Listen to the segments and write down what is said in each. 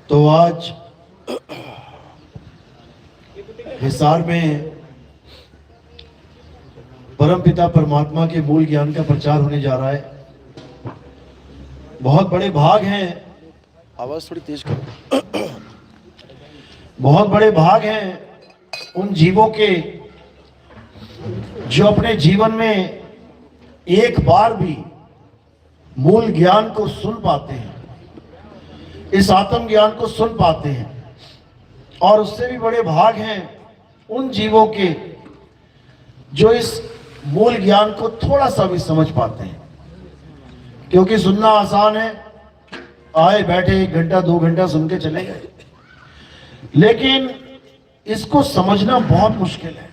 तो आज हिसार में परमपिता परमात्मा के मूल ज्ञान का प्रचार होने जा रहा है। बहुत बड़े भाग हैं, आवाज थोड़ी तेज करो। बहुत बड़े भाग हैं उन जीवों के जो अपने जीवन में एक बार भी मूल ज्ञान को सुन पाते हैं, इस आत्म ज्ञान को सुन पाते हैं। और उससे भी बड़े भाग हैं उन जीवों के जो इस मूल ज्ञान को थोड़ा सा भी समझ पाते हैं। क्योंकि सुनना आसान है, आए बैठे 1 घंटा 2 घंटा सुन के चले गए, लेकिन इसको समझना बहुत मुश्किल है।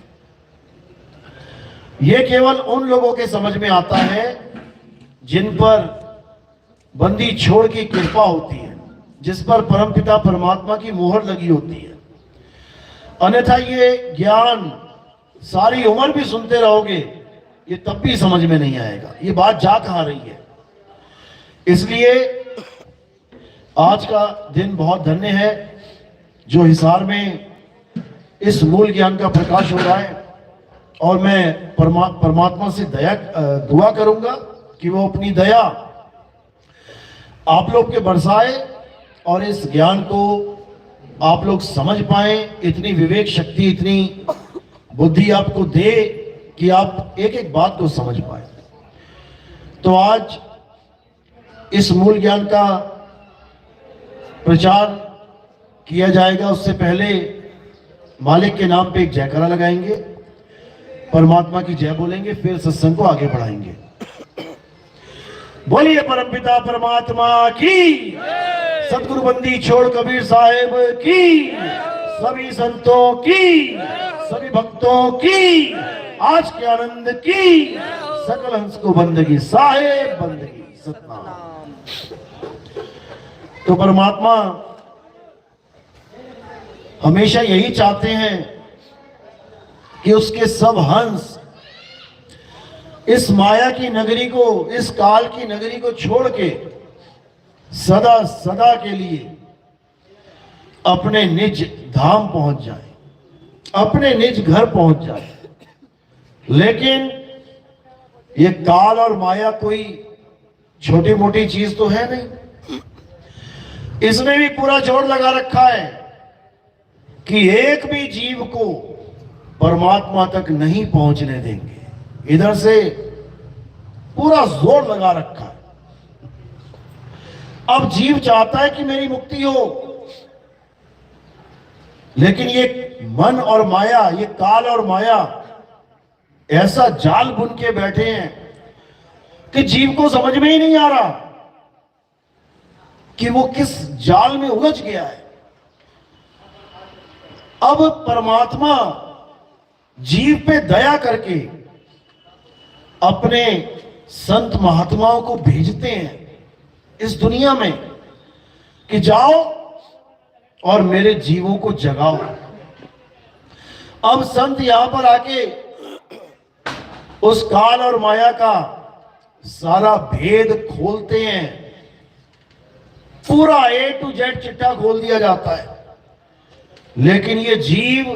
यह केवल उन लोगों के समझ में आता है जिन पर बंदी छोड़ की कृपा होती है, जिस पर परमपिता परमात्मा की मोहर लगी होती है। अन्यथा ये ज्ञान सारी उम्र भी सुनते रहोगे, ये तब भी समझ में नहीं आएगा। ये बात जा कहां रही है। इसलिए आज का दिन बहुत धन्य है जो हिसार में इस मूल ज्ञान का प्रकाश हो रहा है। और मैं परमात्मा से दुआ करूंगा कि वो अपनी दया आप लोग के बरसाए और इस ज्ञान को आप लोग समझ पाए, इतनी विवेक शक्ति, इतनी बुद्धि आपको दे कि आप एक एक बात को समझ पाए। तो आज इस मूल ज्ञान का प्रचार किया जाएगा। उससे पहले मालिक के नाम पे एक जयकारा लगाएंगे, परमात्मा की जय बोलेंगे, फिर सत्संग को आगे बढ़ाएंगे। बोलिए परमपिता परमात्मा की, सतगुरु बंदी छोड़ कबीर साहेब की, सभी संतों की, सभी भक्तों की, आज के आनंद की, सकल हंस को बंदगी साहेब बंदगी सतनाम। तो परमात्मा हमेशा यही चाहते हैं कि उसके सब हंस इस माया की नगरी को, इस काल की नगरी को छोड़ के सदा सदा के लिए अपने निज धाम पहुंच जाए, अपने निज घर पहुंच जाए। लेकिन ये काल और माया कोई छोटी मोटी चीज तो है नहीं। इसने भी पूरा जोर लगा रखा है कि एक भी जीव को परमात्मा तक नहीं पहुंचने देंगे। इधर से पूरा जोर लगा रखा है। अब जीव चाहता है कि मेरी मुक्ति हो, लेकिन ये मन और माया, ये काल और माया ऐसा जाल बुन के बैठे हैं कि जीव को समझ में ही नहीं आ रहा कि वो किस जाल में उलझ गया है। अब परमात्मा जीव पे दया करके अपने संत महात्माओं को भेजते हैं इस दुनिया में कि जाओ और मेरे जीवों को जगाओ। अब संत यहां पर आके उस काल और माया का सारा भेद खोलते हैं। पूरा A to Z चिट्ठा खोल दिया जाता है, लेकिन ये जीव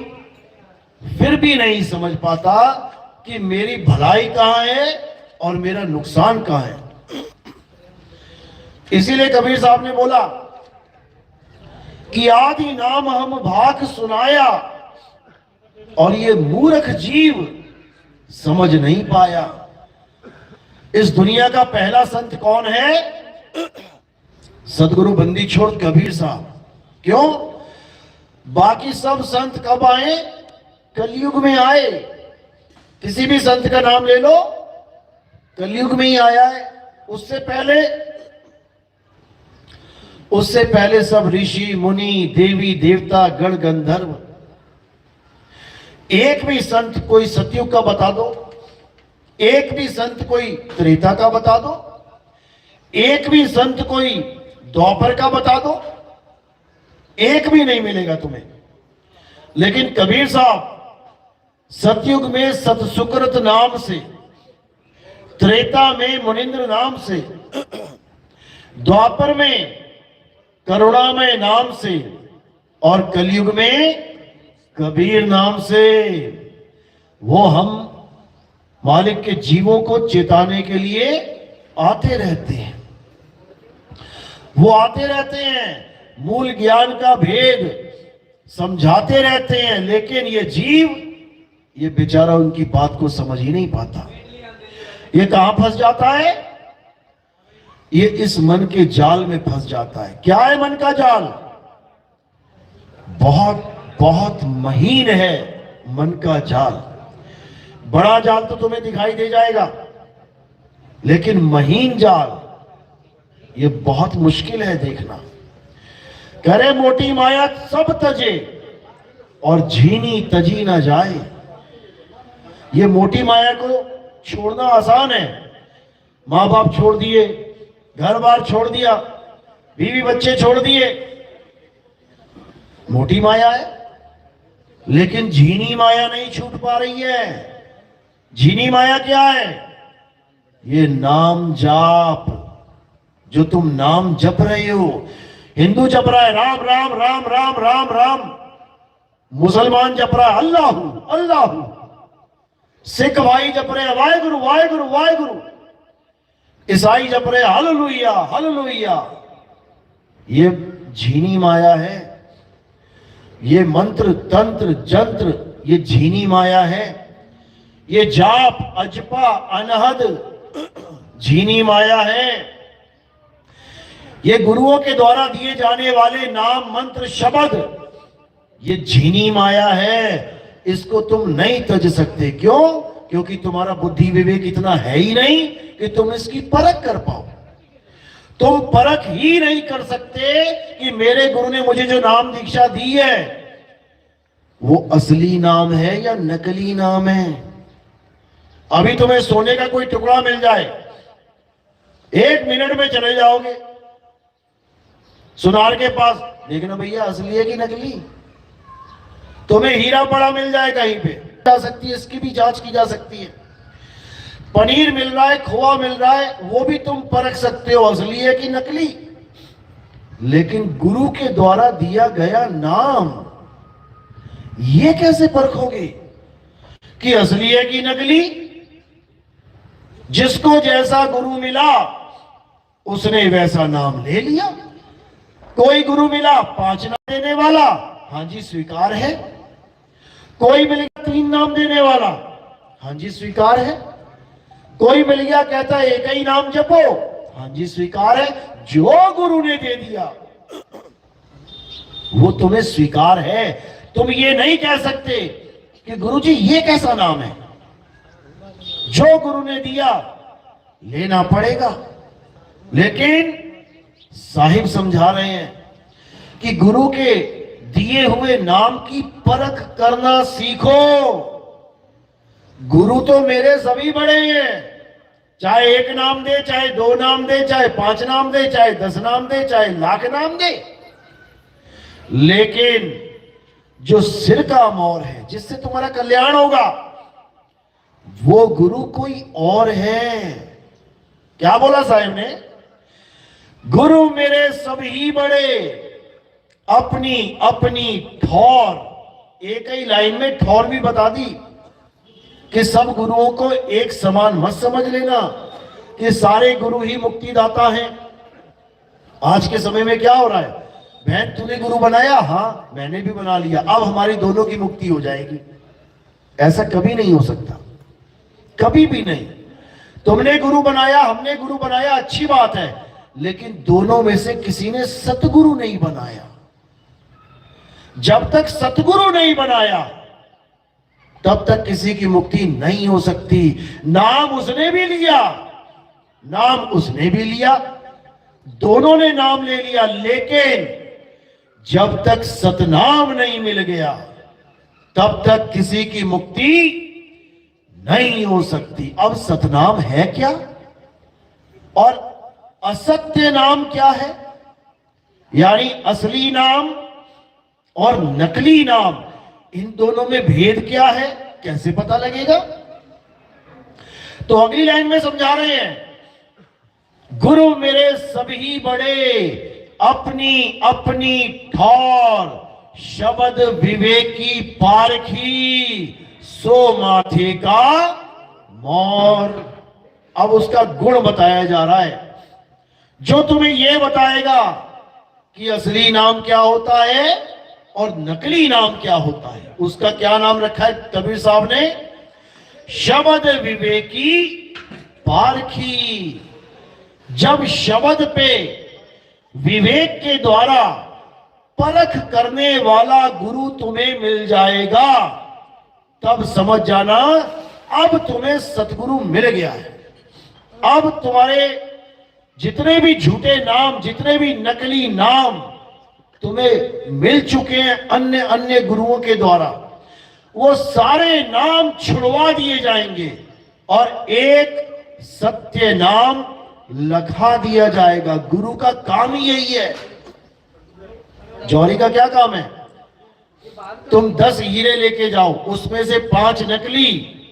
फिर भी नहीं समझ पाता कि मेरी भलाई कहां है और मेरा नुकसान कहां है। इसीलिए कबीर साहब ने बोला कि आदि नाम हम भाग सुनाया और ये मूर्ख जीव समझ नहीं पाया। इस दुनिया का पहला संत कौन है? सतगुरु बंदी छोड़ कबीर साहब। क्यों? बाकी सब संत कब आए? कलयुग में आए। किसी भी संत का नाम ले लो, कलयुग में ही आया है। उससे पहले सब ऋषि मुनि, देवी देवता, गण गंधर्व। एक भी संत कोई सतयुग का बता दो, एक भी संत कोई त्रेता का बता दो, एक भी संत कोई द्वापर का बता दो, एक भी नहीं मिलेगा तुम्हें। लेकिन कबीर साहब सतयुग में सतसुकृत नाम से त्रेता में मुनिंद्र नाम से, द्वापर में करुणामय नाम से, और कलयुग में कबीर नाम से। वो हम मालिक के जीवों को चेताने के लिए आते रहते हैं, वो आते रहते हैं, मूल ज्ञान का भेद समझाते रहते हैं, लेकिन ये जीव, ये बेचारा उनकी बात को समझ ही नहीं पाता। ये कहां फंस जाता है? ये इस मन के जाल में फंस जाता है। क्या है मन का जाल? बहुत बहुत महीन है मन का जाल। बड़ा जाल तो तुम्हें दिखाई दे जाएगा, लेकिन महीन जाल ये बहुत मुश्किल है देखना। करे मोटी माया सब तजे और झीनी तजी ना जाए। ये मोटी माया को छोड़ना आसान है। माँ बाप छोड़ दिए, घर बार छोड़ दिया, बीवी बच्चे छोड़ दिए, मोटी माया है। लेकिन झीनी माया नहीं छूट पा रही है। झीनी माया क्या है? ये नाम जाप, जो तुम नाम जप रहे हो। हिंदू जप रहा है राम राम राम राम राम राम, मुसलमान जप रहा है अल्लाह अल्लाह, सिख भाई जप रहे हैं वाहेगुरु वाहेगुरु वाहेगुरु, ईसाई जप रहे हैं हालेलुया हालेलुया। ये झीनी माया है। ये मंत्र तंत्र जंत्र ये झीनी माया है। ये जाप अजपा अनहद झीनी माया है। ये गुरुओं के द्वारा दिए जाने वाले नाम मंत्र शब्द ये झीनी माया है। इसको तुम नहीं तज सकते। क्यों? क्योंकि तुम्हारा बुद्धि विवेक इतना है ही नहीं कि तुम इसकी परख कर पाओ। तुम परख ही नहीं कर सकते कि मेरे गुरु ने मुझे जो नाम दीक्षा दी है वो असली नाम है या नकली नाम है। अभी तुम्हें सोने का कोई टुकड़ा मिल जाए, 1 मिनट में चले जाओगे सुनार के पास, देखना भैया असली है कि नकली। तुम्हें हीरा पड़ा मिल जाए कहीं पे, जा सकती है, इसकी भी जांच की जा सकती है। पनीर मिल रहा है, खोआ मिल रहा है, वो भी तुम परख सकते हो असली है कि नकली। लेकिन गुरु के द्वारा दिया गया नाम ये कैसे परखोगे कि असली है कि नकली? जिसको जैसा गुरु मिला उसने वैसा नाम ले लिया। कोई गुरु मिला 5 नाम देने वाला, हाँ जी स्वीकार है। कोई मिल गया 3 नाम देने वाला, हाँ जी स्वीकार है। कोई मिल गया कहता है 1 ही नाम जपो, हाँ जी स्वीकार है। जो गुरु ने दे दिया वो तुम्हें स्वीकार है। तुम ये नहीं कह सकते कि गुरु जी ये कैसा नाम है। जो गुरु ने दिया लेना पड़ेगा। लेकिन साहिब समझा रहे हैं कि गुरु के दिए हुए नाम की परख करना सीखो। गुरु तो मेरे सभी बड़े हैं, चाहे 1 नाम दे, चाहे 2 नाम दे, चाहे 5 नाम दे, चाहे 10 नाम दे, चाहे लाख नाम दे। लेकिन जो सिर का मोर है, जिससे तुम्हारा कल्याण होगा, वो गुरु कोई और है। क्या बोला साहिब ने? गुरु मेरे सभी बड़े, अपनी अपनी ठौर। एक ही लाइन में ठौर भी बता दी कि सब गुरुओं को एक समान मत समझ लेना कि सारे गुरु ही मुक्तिदाता हैं। आज के समय में क्या हो रहा है? बहन तूने गुरु बनाया, हाँ मैंने भी बना लिया, अब हमारी दोनों की मुक्ति हो जाएगी। ऐसा कभी नहीं हो सकता, कभी भी नहीं। तुमने गुरु बनाया, हमने गुरु बनाया, अच्छी बात है, लेकिन दोनों में से किसी ने सतगुरु नहीं बनाया। जब तक सतगुरु नहीं बनाया तब तक किसी की मुक्ति नहीं हो सकती। नाम उसने भी लिया, नाम उसने भी लिया, दोनों ने नाम ले लिया, लेकिन जब तक सतनाम नहीं मिल गया तब तक किसी की मुक्ति नहीं हो सकती। अब सतनाम है क्या और असत्य नाम क्या है? यानी असली नाम और नकली नाम, इन दोनों में भेद क्या है? कैसे पता लगेगा? तो अगली लाइन में समझा रहे हैं, गुरु मेरे सभी बड़े, अपनी अपनी ठौर, शब्द विवेकी पारखी, सो माथे का मोर। अब उसका गुण बताया जा रहा है, जो तुम्हें यह बताएगा कि असली नाम क्या होता है और नकली नाम क्या होता है। उसका क्या नाम रखा है कबीर साहब ने? शब्द विवेकी पारखी। जब शब्द पे विवेक के द्वारा परख करने वाला गुरु तुम्हें मिल जाएगा, तब समझ जाना अब तुम्हें सतगुरु मिल गया है। अब तुम्हारे जितने भी झूठे नाम, जितने भी नकली नाम तुम्हें मिल चुके हैं अन्य अन्य गुरुओं के द्वारा, वो सारे नाम छुड़वा दिए जाएंगे और एक सत्य नाम लखा दिया जाएगा। गुरु का काम ही यही है। जौहरी का क्या काम है? तुम 10 हीरे लेके जाओ, उसमें से 5 नकली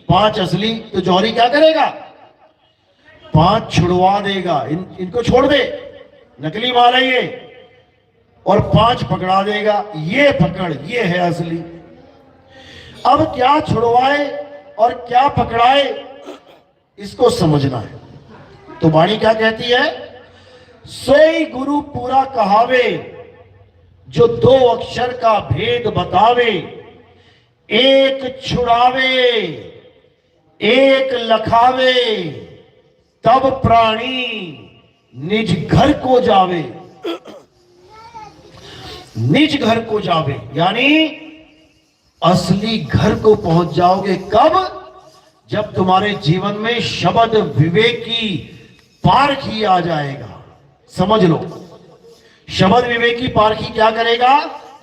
5 असली, तो जौहरी क्या करेगा? 5 छुड़वा देगा। इनको छोड़ दे, नकली माल है ये, और 5 पकड़ा देगा, ये पकड़, ये है असली। अब क्या छुड़वाए और क्या पकड़ाए, इसको समझना है। तो वाणी क्या कहती है? सोई गुरु पूरा कहावे, जो 2 अक्षर का भेद बतावे, एक छुड़ावे एक लखावे, तब प्राणी निज घर को जावे। निज घर को जावे यानी असली घर को पहुंच जाओगे। कब? जब तुम्हारे जीवन में शब्द विवेकी पारखी आ जाएगा। समझ लो, शब्द विवेकी पारखी क्या करेगा?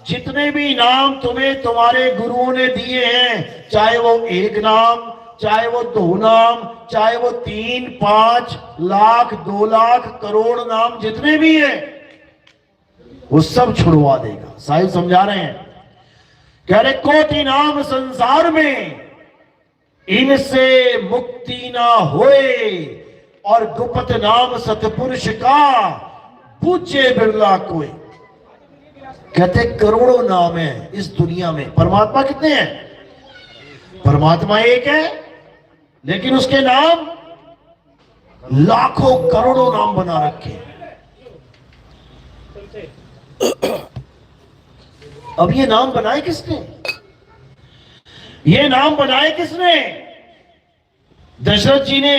जितने भी नाम तुम्हें तुम्हारे गुरुओं ने दिए हैं, चाहे वो 1 नाम, चाहे वो 2 नाम, चाहे वो 3, 5 लाख, 2 लाख, करोड़ नाम जितने भी हैं, वो सब छुड़वा देगा। साहिब समझा रहे हैं, कह रहे कोटि नाम संसार में, इनसे मुक्ति ना होए, और गुप्त नाम सतपुरुष का पूछे बिरला कोई। कहते करोड़ों नाम है इस दुनिया में, परमात्मा कितने हैं? परमात्मा एक है, लेकिन उसके नाम लाखों करोड़ों नाम बना रखे। अब ये नाम बनाए किसने? ये नाम बनाए किसने? दशरथ जी ने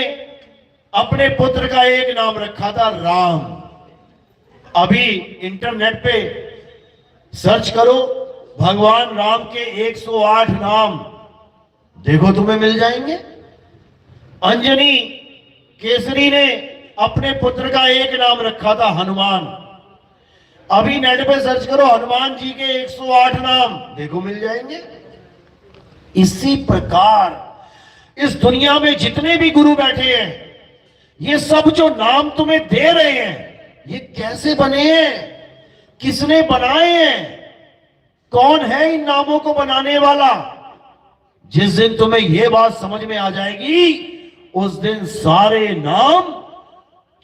अपने पुत्र का एक नाम रखा था राम। अभी इंटरनेट पे सर्च करो भगवान राम के 108 नाम, देखो तुम्हें मिल जाएंगे। अंजनी केसरी ने अपने पुत्र का एक नाम रखा था हनुमान। अभी नेट पे सर्च करो हनुमान जी के 108 नाम, देखो मिल जाएंगे। इसी प्रकार इस दुनिया में जितने भी गुरु बैठे हैं, ये सब जो नाम तुम्हें दे रहे हैं, ये कैसे बने हैं? किसने बनाए हैं? कौन है इन नामों को बनाने वाला? जिस दिन तुम्हें यह बात समझ में आ जाएगी, उस दिन सारे नाम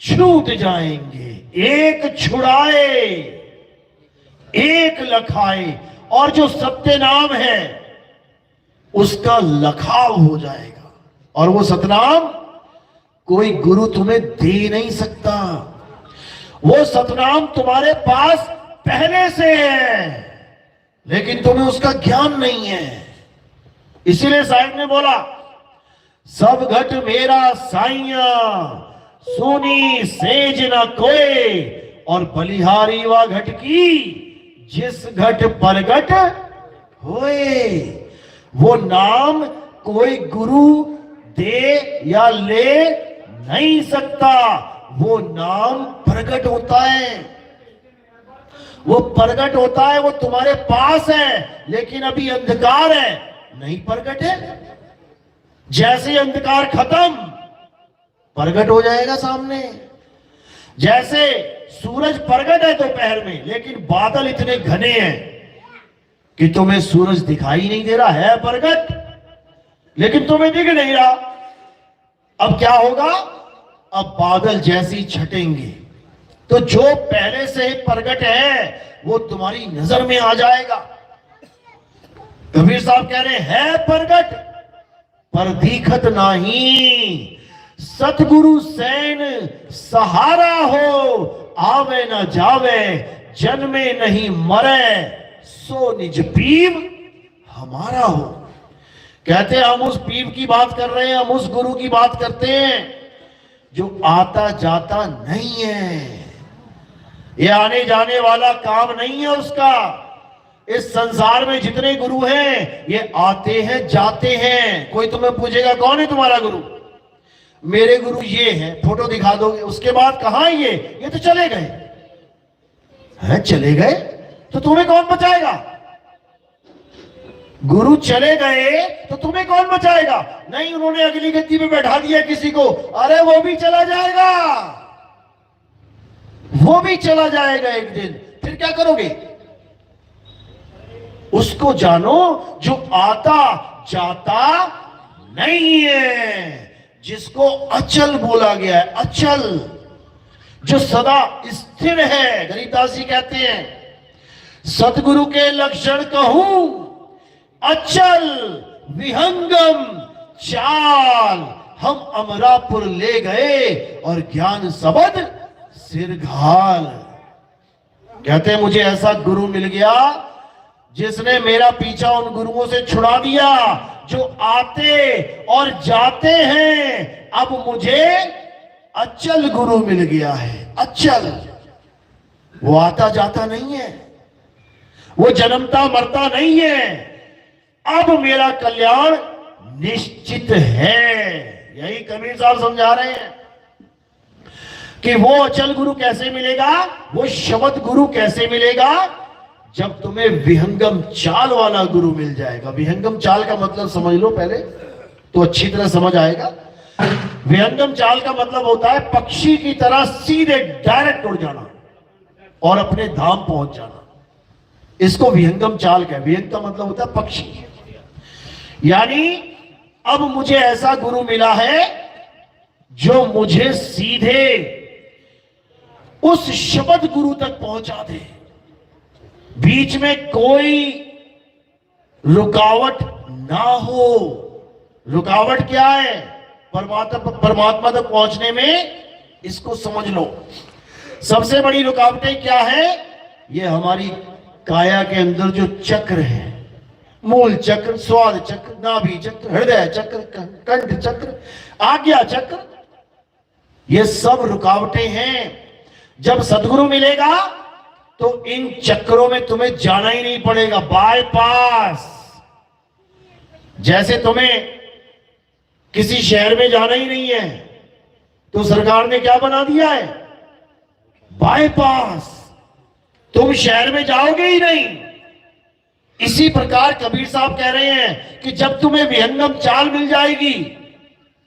छूट जाएंगे। एक छुड़ाए एक लखाए, और जो सत्य नाम है उसका लखाव हो जाएगा। और वो सतनाम कोई गुरु तुम्हें दे नहीं सकता। वो सतनाम तुम्हारे पास पहले से है, लेकिन तुम्हें उसका ज्ञान नहीं है। इसीलिए साहिब ने बोला, सब घट मेरा साइया, सुनी सेज न कोई, और बलिहारी वा घट की, जिस घट परगट होए। वो नाम कोई गुरु दे या ले नहीं सकता, वो नाम प्रकट होता है। वो प्रकट होता है, वो तुम्हारे पास है, लेकिन अभी अंधकार है, नहीं प्रकट है। जैसे अंधकार खत्म, प्रकट हो जाएगा सामने। जैसे सूरज प्रकट है दोपहर में, लेकिन बादल इतने घने हैं कि तुम्हें सूरज दिखाई नहीं दे रहा है, प्रकट, लेकिन तुम्हें दिख नहीं रहा। अब क्या होगा? अब बादल जैसी छटेंगे तो जो पहले से ही प्रगट है वो तुम्हारी नजर में आ जाएगा। कबीर साहब कह रहे हैं प्रगट पर दिखत नाही, सतगुरु सैन सहारा हो, आवे न जावे जन्मे नहीं मरे, सो निज पीव हमारा हो। कहते हैं हम उस पीव की बात कर रहे हैं, हम उस गुरु की बात करते हैं जो आता जाता नहीं है, ये आने जाने वाला काम नहीं है उसका। इस संसार में जितने गुरु हैं ये आते हैं जाते हैं। कोई तुम्हें पूछेगा कौन है तुम्हारा गुरु? मेरे गुरु ये है, फोटो दिखा दोगे, उसके बाद कहां ये तो चले गए हैं। चले गए तो तुम्हें कौन बचाएगा? गुरु चले गए तो तुम्हें कौन बचाएगा? नहीं, उन्होंने अगली गद्दी पे बैठा दिया किसी को, अरे वो भी चला जाएगा, वो भी चला जाएगा एक दिन, फिर क्या करोगे? उसको जानो जो आता जाता नहीं है, जिसको अचल बोला गया है, अचल, जो सदा स्थिर है। गरीबदास जी कहते हैं सतगुरु के लक्षण कहूं, अचल विहंगम चाल, हम अमरापुर ले गए और ज्ञान सबद सिरघाल। कहते हैं मुझे ऐसा गुरु मिल गया जिसने मेरा पीछा उन गुरुओं से छुड़ा दिया जो आते और जाते हैं। अब मुझे अचल गुरु मिल गया है, अचल, वो आता जाता नहीं है, वो जन्मता मरता नहीं है। अब मेरा कल्याण निश्चित है। यही कबीर साहब समझा रहे हैं कि वो अचल गुरु कैसे मिलेगा, वो शब्द गुरु कैसे मिलेगा? जब तुम्हें विहंगम चाल वाला गुरु मिल जाएगा। विहंगम चाल का मतलब समझ लो पहले तो अच्छी तरह समझ आएगा। विहंगम चाल का मतलब होता है पक्षी की तरह सीधे डायरेक्ट उड़ जाना और अपने धाम पहुंच जाना, इसको विहंगम चाल का। विहंग का मतलब होता है पक्षी। यानी अब मुझे ऐसा गुरु मिला है जो मुझे सीधे उस शब्द गुरु तक पहुंचा दे, बीच में कोई रुकावट ना हो। रुकावट क्या है? परमात्मा तक पहुंचने में, इसको समझ लो। सबसे बड़ी रुकावटें क्या है? ये हमारी काया के अंदर जो चक्र है, मूल चक्र, स्वाद चक्र, नाभि चक्र, हृदय चक्र, कंठ चक्र, आज्ञा चक्र, ये सब रुकावटें हैं। जब सदगुरु मिलेगा तो इन चक्रों में तुम्हें जाना ही नहीं पड़ेगा, बाईपास। जैसे तुम्हें किसी शहर में जाना ही नहीं है तो सरकार ने क्या बना दिया है? बाईपास। तुम शहर में जाओगे ही नहीं। इसी प्रकार कबीर साहब कह रहे हैं कि जब तुम्हें विहंगम चाल मिल जाएगी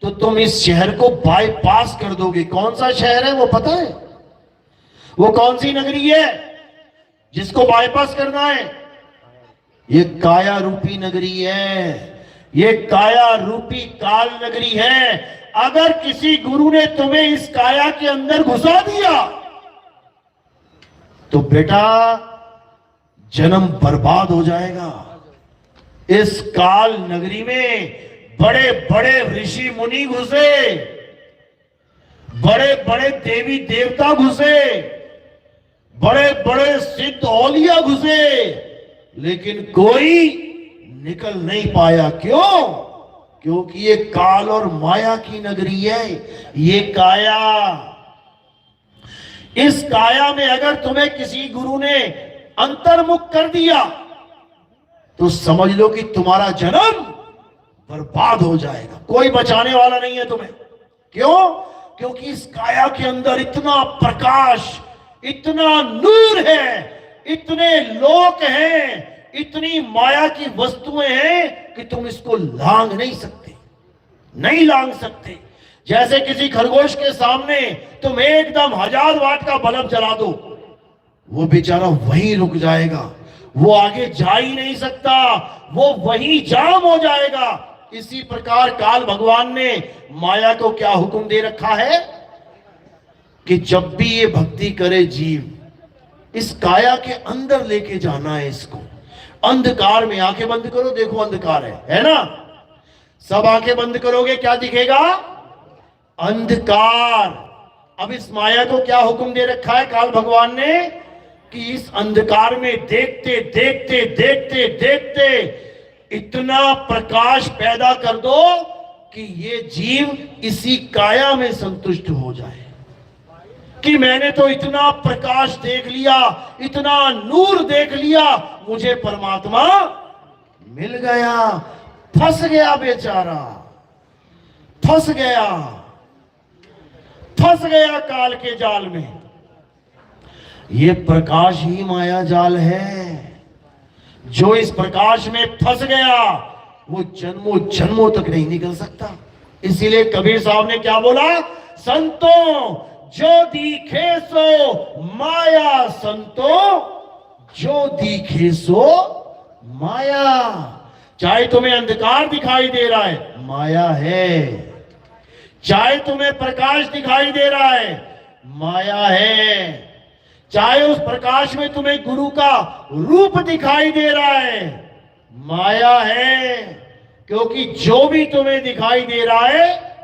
तो तुम इस शहर को बाईपास कर दोगे। कौन सा शहर है वो पता है? वो कौन सी नगरी है जिसको बाईपास करना है? ये काया रूपी नगरी है, ये काया रूपी काल नगरी है। अगर किसी गुरु ने तुम्हें इस काया के अंदर घुसा दिया तो बेटा जन्म बर्बाद हो जाएगा। इस काल नगरी में बड़े बड़े ऋषि मुनि घुसे, बड़े बड़े देवी देवता घुसे, बड़े बड़े सिद्ध औलिया घुसे, लेकिन कोई निकल नहीं पाया। क्यों? क्योंकि ये काल और माया की नगरी है, ये काया। इस काया में अगर तुम्हें किसी गुरु ने अंतर्मुख कर दिया तो समझ लो कि तुम्हारा जन्म बर्बाद हो जाएगा, कोई बचाने वाला नहीं है तुम्हें। क्यों? क्योंकि इस काया के अंदर इतना प्रकाश, इतना नूर है, इतने लोक हैं, इतनी माया की वस्तुएं हैं कि तुम इसको लांग नहीं सकते, नहीं लांग सकते। जैसे किसी खरगोश के सामने तुम एकदम 1000 वाट का बल्ब जला दो, वो बेचारा वहीं रुक जाएगा, वो आगे जा ही नहीं सकता, वो वहीं जाम हो जाएगा। इसी प्रकार काल भगवान ने माया को क्या हुक्म दे रखा है कि जब भी ये भक्ति करे जीव, इस काया के अंदर लेके जाना है इसको। अंधकार में आंखें बंद करो, देखो अंधकार है ना? सब आंखें बंद करोगे क्या दिखेगा? अंधकार। अब इस माया को क्या हुक्म दे रखा है काल भगवान ने कि इस अंधकार में देखते देखते देखते देखते इतना प्रकाश पैदा कर दो कि ये जीव इसी काया में संतुष्ट हो जाए कि मैंने तो इतना प्रकाश देख लिया, इतना नूर देख लिया, मुझे परमात्मा मिल गया। फंस गया बेचारा, फंस गया, फंस गया काल के जाल में। ये प्रकाश ही माया जाल है। जो इस प्रकाश में फंस गया वो जन्मों जन्मों तक नहीं निकल सकता। इसीलिए कबीर साहब ने क्या बोला? संतों जो दिखे सो माया, संतों जो दिखे सो माया। चाहे तुम्हें अंधकार दिखाई दे रहा है, माया है। चाहे तुम्हें प्रकाश दिखाई दे रहा है, माया है। चाहे उस प्रकाश में तुम्हें गुरु का रूप दिखाई दे रहा है, माया है। क्योंकि जो भी तुम्हें दिखाई दे रहा है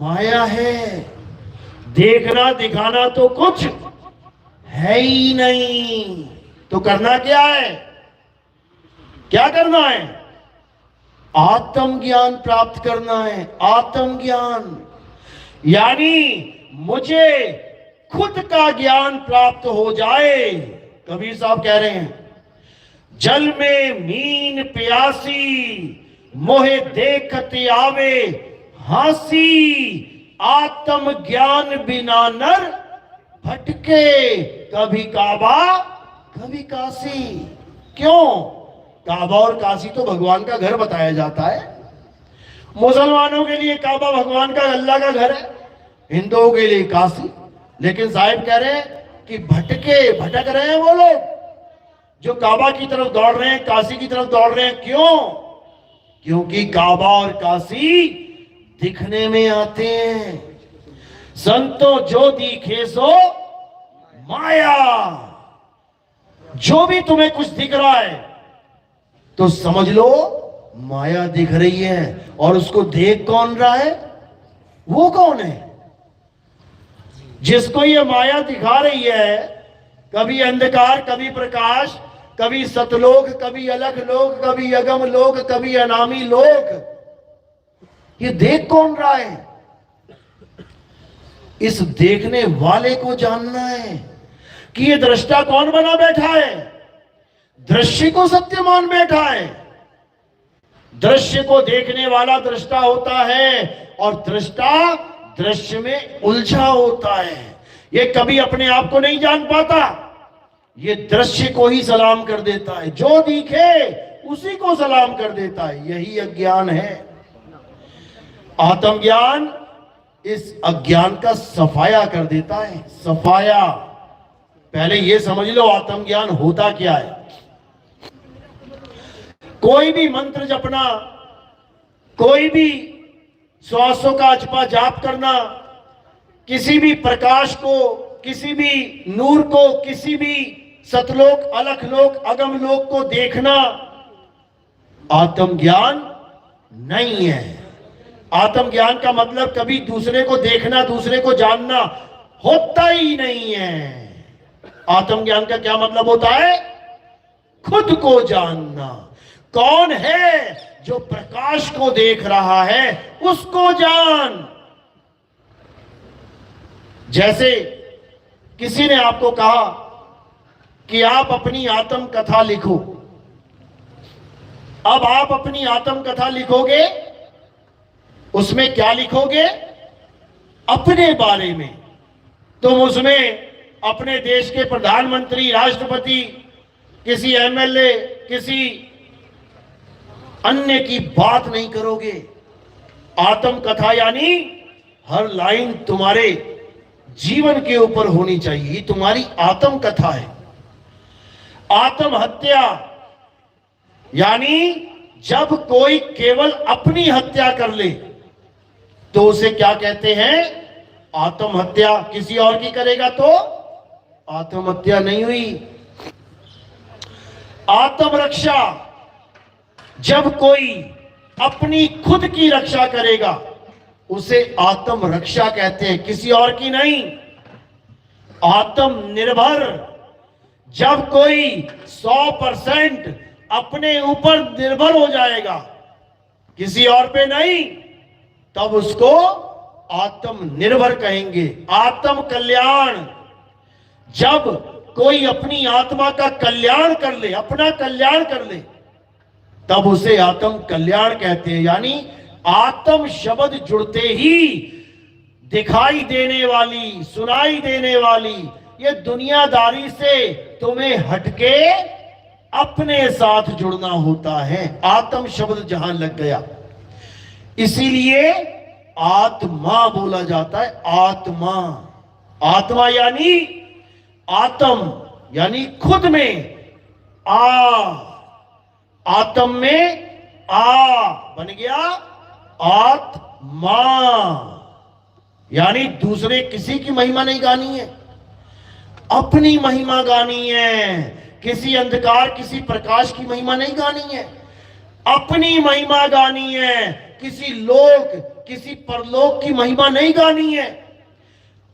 माया है। देखना दिखाना तो कुछ है ही नहीं। तो करना क्या है? क्या करना है? आत्मज्ञान प्राप्त करना है। आत्मज्ञान यानी मुझे खुद का ज्ञान प्राप्त हो जाए। कबीर साहब कह रहे हैं, जल में मीन प्यासी मोहे देखत आवे हासी, आत्म ज्ञान बिना नर भटके, कभी काबा कभी काशी। क्यों? काबा और काशी तो भगवान का घर बताया जाता है। मुसलमानों के लिए काबा भगवान का, अल्लाह का घर है, हिंदुओं के लिए काशी। लेकिन साहिब कह रहे हैं कि भटक रहे हैं वो लोग जो काबा की तरफ दौड़ रहे हैं, काशी की तरफ दौड़ रहे हैं। क्यों? क्योंकि काबा और काशी दिखने में आते हैं। संतों जो दिखे सो माया। जो भी तुम्हें कुछ दिख रहा है तो समझ लो माया दिख रही है। और उसको देख कौन रहा है? वो कौन है जिसको ये माया दिखा रही है? कभी अंधकार, कभी प्रकाश, कभी सतलोक, कभी अलग लोक, कभी अगम लोक, कभी अनामी लोक। ये देख कौन रहा है? इस देखने वाले को जानना है कि ये दृष्टा कौन बना बैठा है। दृश्य को सत्य मान बैठा है। दृश्य को देखने वाला दृष्टा होता है और दृष्टा दृश्य में उलझा होता है। ये कभी अपने आप को नहीं जान पाता, ये दृश्य को ही सलाम कर देता है। जो दिखे उसी को सलाम कर देता है। यही अज्ञान है। आत्मज्ञान इस अज्ञान का सफाया कर देता है। सफाया। पहले ये समझ लो आत्मज्ञान होता क्या है। कोई भी मंत्र जपना, कोई भी श्वासों का अजपा जाप करना, किसी भी प्रकाश को, किसी भी नूर को, किसी भी सतलोक, अलख लोक, अगम लोक को देखना आत्मज्ञान नहीं है। आत्मज्ञान का मतलब कभी दूसरे को देखना, दूसरे को जानना होता ही नहीं है। आत्मज्ञान का क्या मतलब होता है? खुद को जानना। कौन है जो प्रकाश को देख रहा है, उसको जान। जैसे किसी ने आपको कहा कि आप अपनी आत्म कथा लिखो। अब आप अपनी आत्म कथा लिखोगे, उसमें क्या लिखोगे? अपने बारे में। तुम उसमें अपने देश के प्रधानमंत्री, राष्ट्रपति, किसी एमएलए, किसी अन्य की बात नहीं करोगे। आत्म कथा यानी हर लाइन तुम्हारे जीवन के ऊपर होनी चाहिए। तुम्हारी आत्म कथा है। आत्महत्या यानी जब कोई केवल अपनी हत्या कर ले तो उसे क्या कहते हैं? आत्महत्या। किसी और की करेगा तो आत्महत्या नहीं हुई। आत्मरक्षा, जब कोई अपनी खुद की रक्षा करेगा उसे आत्मरक्षा कहते हैं, किसी और की नहीं। आत्मनिर्भर, जब कोई 100% अपने ऊपर निर्भर हो जाएगा, किसी और पे नहीं, तब उसको आत्मनिर्भर कहेंगे। आत्म कल्याण, जब कोई अपनी आत्मा का कल्याण कर ले, अपना कल्याण कर ले, तब उसे आत्म कल्याण कहते हैं। यानी आत्म शब्द जुड़ते ही दिखाई देने वाली, सुनाई देने वाली ये दुनियादारी से तुम्हें हटके अपने साथ जुड़ना होता है। आत्म शब्द जहां लग गया, इसीलिए आत्मा बोला जाता है। आत्मा, आत्मा यानी आत्म, यानी खुद में आ, आत्म में आ बन गया आत्मा। यानी दूसरे किसी की महिमा नहीं गानी है, अपनी महिमा गानी है। किसी अंधकार, किसी प्रकाश की महिमा नहीं गानी है, अपनी महिमा गानी है। किसी लोक, किसी परलोक की महिमा नहीं गानी है,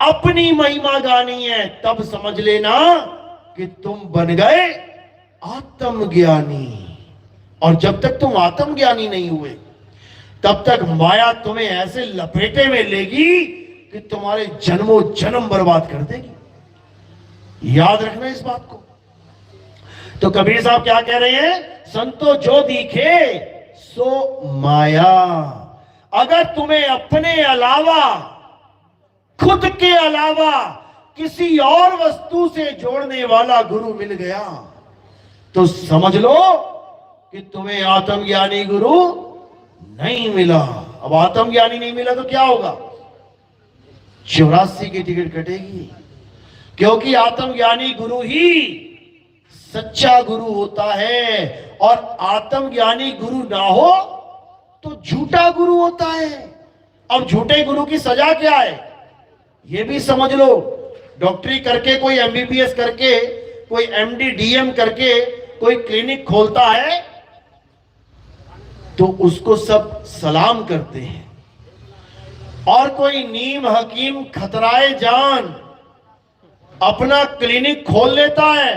अपनी महिमा गानी है। तब समझ लेना कि तुम बन गए आत्मज्ञानी। और जब तक तुम आत्मज्ञानी नहीं हुए, तब तक माया तुम्हें ऐसे लपेटे में लेगी कि तुम्हारे जन्मों जन्म बर्बाद कर देगी। याद रखना इस बात को। तो कबीर साहब क्या कह रहे हैं? संतो जो दिखे सो माया। अगर तुम्हें अपने अलावा, खुद के अलावा किसी और वस्तु से जोड़ने वाला गुरु मिल गया तो समझ लो कि तुम्हें आत्मज्ञानी गुरु नहीं मिला। अब आत्मज्ञानी नहीं मिला तो क्या होगा? 84 की टिकट कटेगी, क्योंकि आत्मज्ञानी गुरु ही सच्चा गुरु होता है। और आत्मज्ञानी गुरु ना हो तो झूठा गुरु होता है। अब झूठे गुरु की सजा क्या है ये भी समझ लो। डॉक्टरी करके, कोई एमबीबीएस करके, कोई एमडी डीएम करके कोई क्लिनिक खोलता है तो उसको सब सलाम करते हैं। और कोई नीम हकीम खतराए जान अपना क्लिनिक खोल लेता है,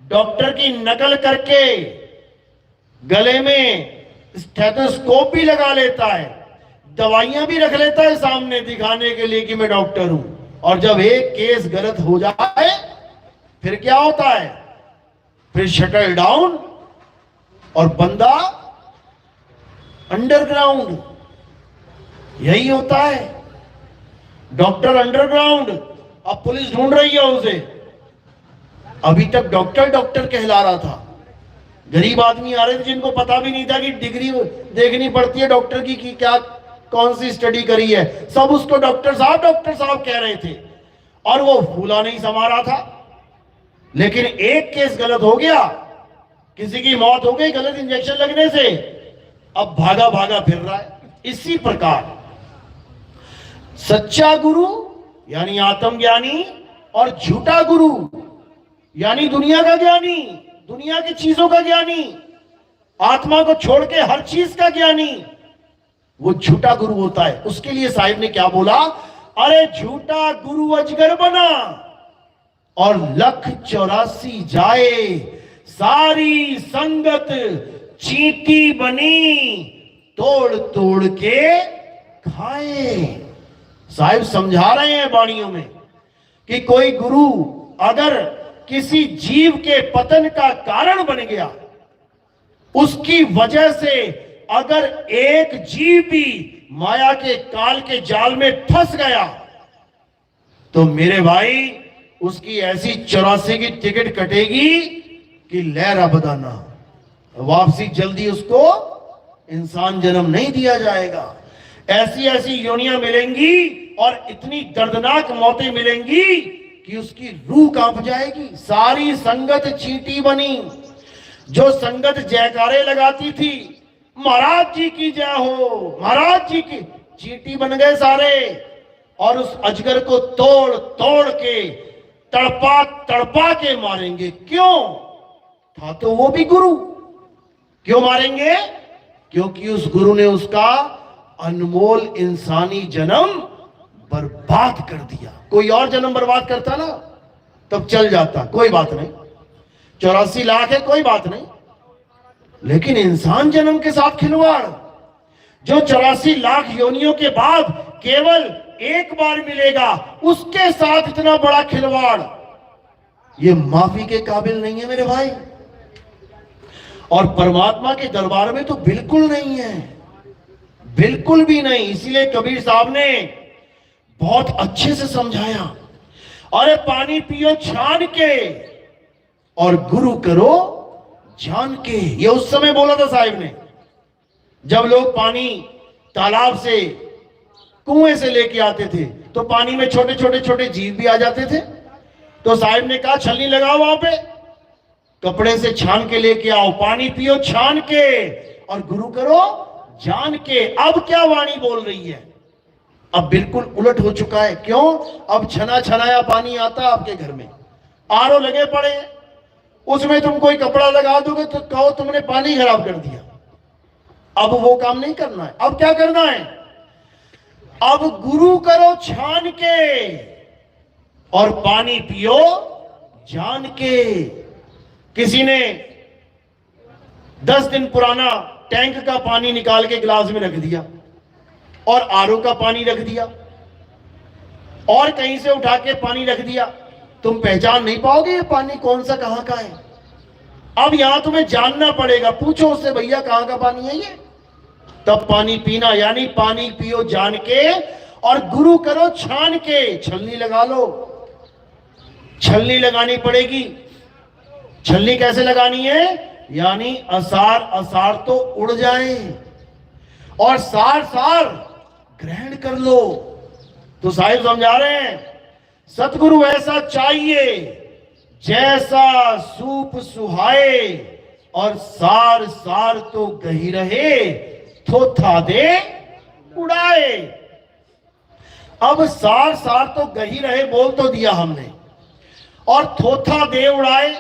डॉक्टर की नकल करके गले में स्टेथोस्कोप भी लगा लेता है, दवाइयां भी रख लेता है सामने दिखाने के लिए कि मैं डॉक्टर हूं। और जब एक केस गलत हो जाए फिर क्या होता है? फिर शटल डाउन और बंदा अंडरग्राउंड। यही होता है, डॉक्टर अंडरग्राउंड। अब पुलिस ढूंढ रही है उसे। अभी तक डॉक्टर डॉक्टर कहला रहा था। गरीब आदमी आ रहे थे जिनको पता भी नहीं था कि डिग्री देखनी पड़ती है डॉक्टर की कि क्या, कौन सी स्टडी करी है। सब उसको डॉक्टर साहब कह रहे थे और वो फूला नहीं समा रहा था। लेकिन एक केस गलत हो गया, किसी की मौत हो गई गलत इंजेक्शन लगने से, अब भागा भागा फिर रहा है। इसी प्रकार सच्चा गुरु यानी आत्मज्ञानी और झूठा गुरु यानी दुनिया का ज्ञानी, दुनिया की चीजों का ज्ञानी, आत्मा को छोड़ के हर चीज का ज्ञानी, वो झूठा गुरु होता है। उसके लिए साहिब ने क्या बोला? अरे झूठा गुरु अजगर बना और 184 जाए, सारी संगत चींटी बनी, तोड़ तोड़ के खाए। साहिब समझा रहे हैं वाणियों में कि कोई गुरु अगर किसी जीव के पतन का कारण बन गया, उसकी वजह से अगर एक जीव भी माया के काल के जाल में फंस गया तो मेरे भाई उसकी ऐसी 84 की टिकट कटेगी कि लहरा बदाना, वापसी जल्दी उसको इंसान जन्म नहीं दिया जाएगा। ऐसी ऐसी योनियां मिलेंगी और इतनी दर्दनाक मौतें मिलेंगी कि उसकी रूह कांप जाएगी। सारी संगत चींटी बनी। जो संगत जयकारे लगाती थी, महाराज जी की जय हो, महाराज जी की। चींटी बन गए सारे और उस अजगर को तोड़ तोड़ के तड़पा तड़पा के मारेंगे। क्यों? था तो वो भी गुरु। क्यों मारेंगे? क्योंकि उस गुरु ने उसका अनमोल इंसानी जन्म बर्बाद कर दिया। कोई और जन्म बर्बाद करता ना तब चल जाता, कोई बात नहीं, 84 लाख है, कोई बात नहीं। लेकिन इंसान जन्म के साथ खिलवाड़, जो 84 लाख योनियों के बाद केवल एक बार मिलेगा, उसके साथ इतना बड़ा खिलवाड़, ये माफी के काबिल नहीं है मेरे भाई। और परमात्मा के दरबार में तो बिल्कुल नहीं है, बिल्कुल भी नहीं। इसीलिए कबीर साहब ने बहुत अच्छे से समझाया, अरे पानी पियो छान के और गुरु करो जान के। ये उस समय बोला था साहिब ने, जब लोग पानी तालाब से कुएं से लेके आते थे तो पानी में छोटे छोटे छोटे जीव भी आ जाते थे। तो साहिब ने कहा छलनी लगाओ, वहां पे कपड़े से छान के लेके आओ, पानी पियो छान के और गुरु करो जान के। अब क्या वाणी बोल रही है? अब बिल्कुल उलट हो चुका है। क्यों? अब छना छनाया पानी आता है आपके घर में, आरओ लगे पड़े, उसमें तुम कोई कपड़ा लगा दोगे तो कहो तुमने पानी खराब कर दिया। अब वो काम नहीं करना है। अब क्या करना है? अब गुरु करो छान के और पानी पियो जान के। किसी ने 10 दिन पुराना टैंक का पानी निकाल के गिलास में रख दिया और आरओ का पानी रख दिया और कहीं से उठा के पानी रख दिया, तुम पहचान नहीं पाओगे ये पानी कौन सा कहां का है। अब यहां तुम्हें जानना पड़ेगा, पूछो उससे भैया कहां का पानी है ये, तब पानी पीना। यानी पानी पियो जान के और गुरु करो छान के। छलनी लगा लो, छलनी लगानी पड़ेगी। छलनी कैसे लगानी है? यानी असार असार तो उड़ जाए और सार सार ग्रहण कर लो। तो साहिब समझा रहे हैं, सतगुरु ऐसा चाहिए जैसा सूप सुहाए और सार सार तो गही रहे, थोथा दे उड़ाए। अब सार सार तो गही रहे बोल तो दिया हमने, और थोथा दे उड़ाए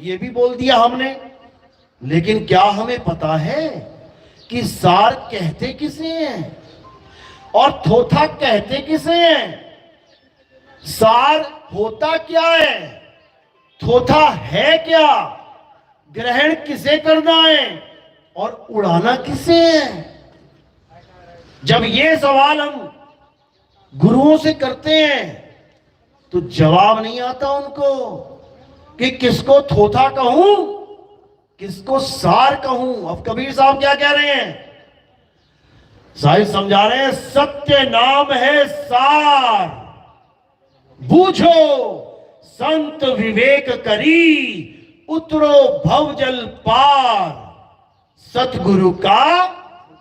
ये भी बोल दिया हमने। लेकिन क्या हमें पता है कि सार कहते किसे हैं और थोथा कहते किसे हैं? सार होता क्या है, थोथा है क्या, ग्रहण किसे करना है और उड़ाना किसे है? जब ये सवाल हम गुरुओं से करते हैं तो जवाब नहीं आता उनको कि किसको थोथा कहूं किसको सार कहूं। अब कबीर साहब क्या कह रहे हैं? साहिब समझा रहे हैं, सत्य नाम है सार, बूझो संत विवेक करी, उतरो भवजल पार, सतगुरु का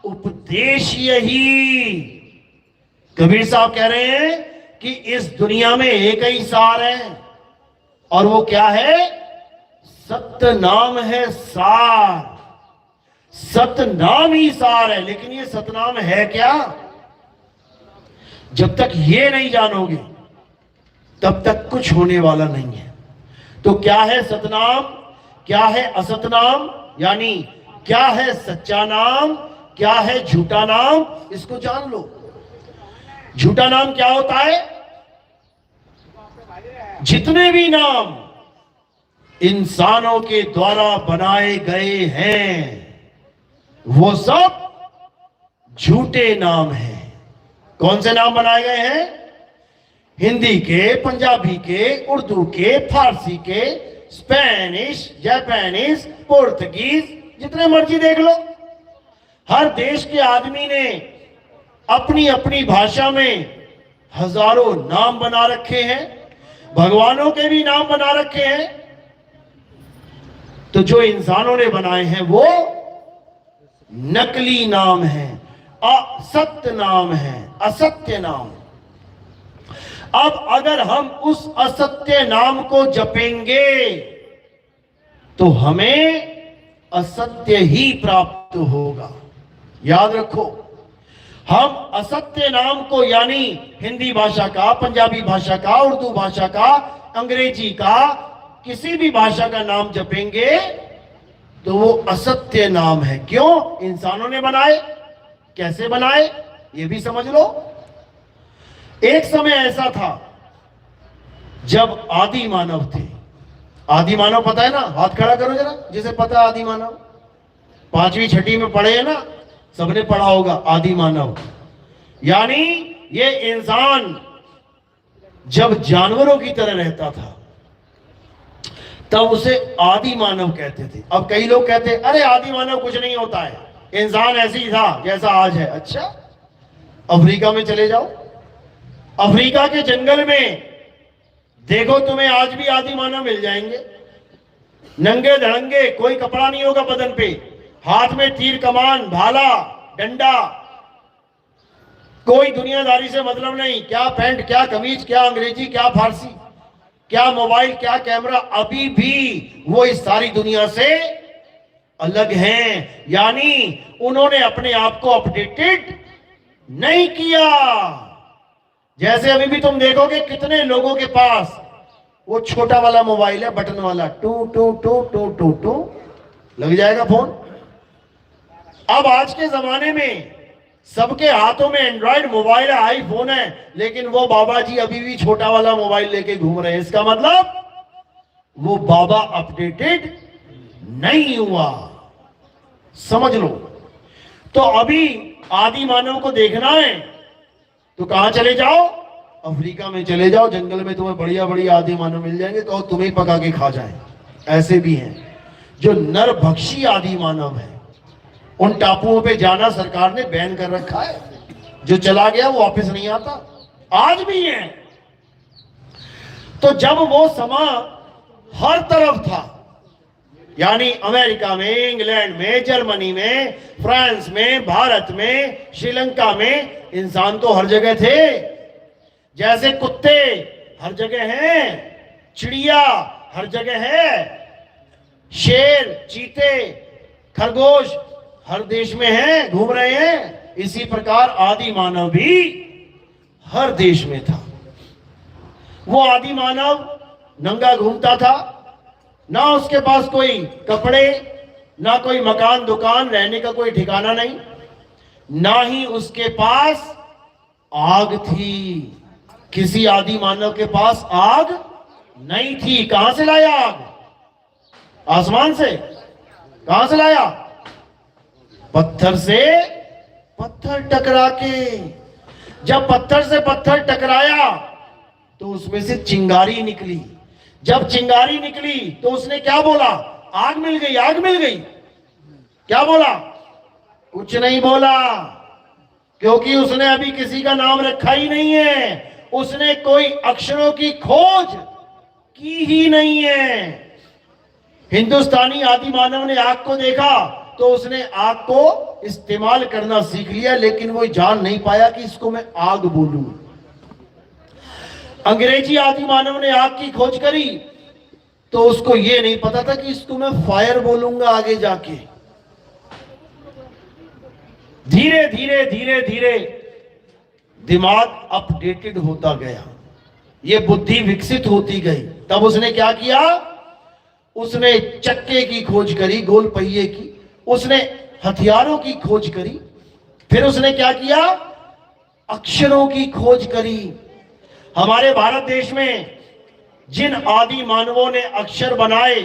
उपदेश यही। कबीर साहब कह रहे हैं कि इस दुनिया में एक ही सार है और वो क्या है? सत्य नाम है सार, सत नाम ही सार है। लेकिन ये सतनाम है क्या? जब तक ये नहीं जानोगे तब तक कुछ होने वाला नहीं है। तो क्या है सतनाम, क्या है असतनाम, यानी क्या है सच्चा नाम, क्या है झूठा नाम, इसको जान लो। झूठा नाम क्या होता है? जितने भी नाम इंसानों के द्वारा बनाए गए हैं वो सब झूठे नाम हैं। कौन से नाम बनाए गए हैं? हिंदी के, पंजाबी के, उर्दू के, फारसी के, स्पेनिश, जापानीज, पुर्तगीज, जितने मर्जी देख लो। हर देश के आदमी ने अपनी अपनी भाषा में हजारों नाम बना रखे हैं, भगवानों के भी नाम बना रखे हैं। तो जो इंसानों ने बनाए हैं वो नकली नाम है, असत्य नाम है, असत्य नाम। अब अगर हम उस असत्य नाम को जपेंगे तो हमें असत्य ही प्राप्त होगा। याद रखो, हम असत्य नाम को, यानी हिंदी भाषा का, पंजाबी भाषा का, उर्दू भाषा का, अंग्रेजी का, किसी भी भाषा का नाम जपेंगे तो वो असत्य नाम है। क्यों? इंसानों ने बनाए। कैसे बनाए ये भी समझ लो। एक समय ऐसा था जब आदि मानव थे। आदि मानव पता है ना? हाथ खड़ा करो जरा जिसे पता है आदि मानव। 5वीं 6ठी में पढ़े हैं ना, सबने पढ़ा होगा आदि मानव। यानी ये इंसान जब जानवरों की तरह रहता था तब उसे आदि मानव कहते थे। अब कई लोग कहते हैं अरे आदि मानव कुछ नहीं होता है, इंसान ऐसे ही था जैसा आज है। अच्छा, अफ्रीका में चले जाओ, अफ्रीका के जंगल में देखो, तुम्हें आज भी आदि मानव मिल जाएंगे। नंगे धड़ंगे, कोई कपड़ा नहीं होगा बदन पे, हाथ में तीर कमान, भाला, डंडा, कोई दुनियादारी से मतलब नहीं। क्या पैंट, क्या कमीज, क्या अंग्रेजी, क्या फारसी, क्या मोबाइल, क्या कैमरा, अभी भी वो इस सारी दुनिया से अलग हैं। यानी उन्होंने अपने आप को अपडेटेड नहीं किया। जैसे अभी भी तुम देखोगे कितने लोगों के पास वो छोटा वाला मोबाइल है, बटन वाला, two two two two two two लग जाएगा फोन। अब आज के जमाने में सबके हाथों में एंड्रॉइड मोबाइल है, आईफोन है, लेकिन वो बाबा जी अभी भी छोटा वाला मोबाइल लेके घूम रहे हैं। इसका मतलब वो बाबा अपडेटेड नहीं हुआ। समझ लो। तो अभी आदि मानव को देखना है तो कहां चले जाओ? अफ्रीका में चले जाओ, जंगल में तुम्हें बढ़िया बढ़िया आदि मानव मिल जाएंगे, तो तुम्हें पका के खा जाए। ऐसे भी हैं जो नरभक्षी आदि मानव है। उन टापुओं पे जाना सरकार ने बैन कर रखा है, जो चला गया वो वापस नहीं आता। आज भी है। तो जब वो समा हर तरफ था, यानी अमेरिका में, इंग्लैंड में, जर्मनी में, फ्रांस में, भारत में, श्रीलंका में, इंसान तो हर जगह थे। जैसे कुत्ते हर जगह हैं, चिड़िया हर जगह है, शेर, चीते, खरगोश हर देश में हैं, घूम रहे हैं। इसी प्रकार आदि मानव भी हर देश में था। वो आदि मानव नंगा घूमता था, ना उसके पास कोई कपड़े, ना कोई मकान दुकान, रहने का कोई ठिकाना नहीं, ना ही उसके पास आग थी। किसी आदि मानव के पास आग नहीं थी। कहां से लाया आग? आसमान से। कहां से लाया? पत्थर से पत्थर टकरा के। जब पत्थर से पत्थर टकराया तो उसमें से चिंगारी निकली। जब चिंगारी निकली तो उसने क्या बोला? आग मिल गई, आग मिल गई। क्या बोला? कुछ नहीं बोला, क्योंकि उसने अभी किसी का नाम रखा ही नहीं है। उसने कोई अक्षरों की खोज की ही नहीं है। हिंदुस्तानी आदि मानव ने आग को देखा तो उसने आग को इस्तेमाल करना सीख लिया, लेकिन वो जान नहीं पाया कि इसको मैं आग बोलूं। अंग्रेजी आदि मानव ने आग की खोज करी तो उसको ये नहीं पता था कि इसको मैं फायर बोलूंगा आगे जाके। धीरे धीरे धीरे धीरे दिमाग अपडेटेड होता गया, ये बुद्धि विकसित होती गई। तब उसने क्या किया? उसने चक्के की खोज करी, गोल पहिए की। उसने हथियारों की खोज करी। फिर उसने क्या किया? अक्षरों की खोज करी। हमारे भारत देश में जिन आदि मानवों ने अक्षर बनाए